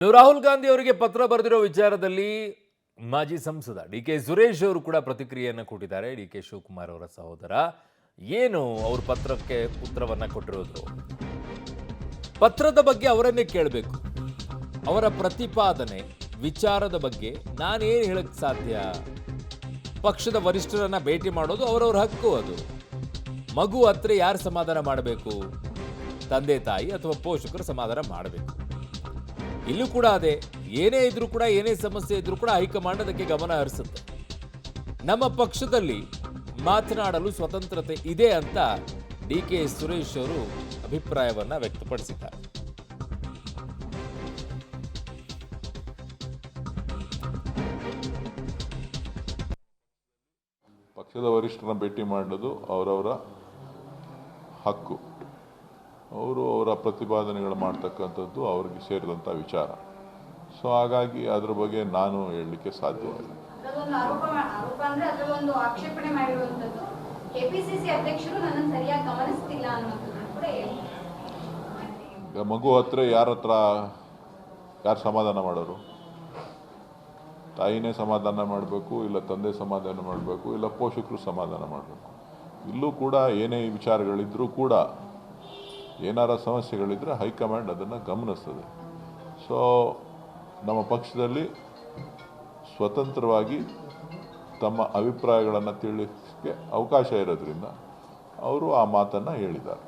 ರಾಹುಲ್ ಗಾಂಧಿ ಅವರಿಗೆ ಪತ್ರ ಬರೆದಿರೋ ವಿಚಾರದಲ್ಲಿ ಮಾಜಿ ಸಂಸದ ಡಿ.ಕೆ. ಸುರೇಶ್ ಅವರು ಕೂಡ ಪ್ರತಿಕ್ರಿಯೆಯನ್ನು ಕೊಟ್ಟಿದ್ದಾರೆ. ಡಿ.ಕೆ. ಶಿವಕುಮಾರ್ ಅವರ ಸಹೋದರ ಏನು ಅವ್ರ ಪತ್ರಕ್ಕೆ ಉತ್ತರವನ್ನ ಕೊಟ್ಟಿರೋದು? ಪತ್ರದ ಬಗ್ಗೆ ಅವರನ್ನೇ ಕೇಳಬೇಕು. ಅವರ ಪ್ರತಿಪಾದನೆ ವಿಚಾರದ ಬಗ್ಗೆ ನಾನೇನು ಹೇಳಕ್ ಸಾಧ್ಯ? ಪಕ್ಷದ ವರಿಷ್ಠರನ್ನ ಭೇಟಿ ಮಾಡೋದು ಅವರವ್ರ ಹಕ್ಕು. ಅದು ಮಗು ಹತ್ರ ಯಾರು ಸಮಾಧಾನ ಮಾಡಬೇಕು? ತಂದೆ ತಾಯಿ ಅಥವಾ ಪೋಷಕರು ಸಮಾಧಾನ ಮಾಡಬೇಕು. ಇಲ್ಲೂ ಕೂಡ ಅದೇ, ಏನೇ ಇದ್ರೂ ಕೂಡ, ಏನೇ ಸಮಸ್ಯೆ ಇದ್ರೂ ಕೂಡ ಹೈಕಮಾಂಡ್ ಅದಕ್ಕೆ ಗಮನ ಹರಿಸುತ್ತೆ. ನಮ್ಮ ಪಕ್ಷದಲ್ಲಿ ಮಾತನಾಡಲು ಸ್ವತಂತ್ರತೆ ಇದೆ ಅಂತ ಡಿ.ಕೆ. ಸುರೇಶ್ ಅವರು ಅಭಿಪ್ರಾಯವನ್ನ ವ್ಯಕ್ತಪಡಿಸಿದ್ದಾರೆ. ಪಕ್ಷದ ವರಿಷ್ಠರನ್ನ ಭೇಟಿ ಮಾಡೋದು ಅವರವರ ಹಕ್ಕು. ಅವರು ಅವರ ಪ್ರತಿಪಾದನೆಗಳು ಮಾಡ್ತಕ್ಕಂಥದ್ದು ಅವ್ರಿಗೆ ಸೇರಿದಂಥ ವಿಚಾರ. ಸೊ ಹಾಗಾಗಿ ಅದ್ರ ಬಗ್ಗೆ ನಾನು ಹೇಳಲಿಕ್ಕೆ ಸಾಧ್ಯವಿಲ್ಲ. ಈಗ ಮಗು ಹತ್ರ ಯಾರು ಸಮಾಧಾನ ಮಾಡೋರು? ತಾಯಿನೇ ಸಮಾಧಾನ ಮಾಡಬೇಕು, ಇಲ್ಲ ತಂದೆ ಸಮಾಧಾನ ಮಾಡಬೇಕು, ಇಲ್ಲ ಪೋಷಕರು ಸಮಾಧಾನ ಮಾಡಬೇಕು. ಇಲ್ಲೂ ಕೂಡ ಏನೇ ವಿಚಾರಗಳಿದ್ರೂ ಕೂಡ, ಏನಾರ ಸಮಸ್ಯೆಗಳಿದ್ದರೆ ಹೈಕಮಾಂಡ್ ಅದನ್ನು ಗಮನಿಸ್ತದೆ. ಸೊ ನಮ್ಮ ಪಕ್ಷದಲ್ಲಿ ಸ್ವತಂತ್ರವಾಗಿ ತಮ್ಮ ಅಭಿಪ್ರಾಯಗಳನ್ನು ತಿಳಿಸಲಿಕ್ಕೆ ಅವಕಾಶ ಇರೋದ್ರಿಂದ ಅವರು ಆ ಮಾತನ್ನು ಹೇಳಿದ್ದಾರೆ.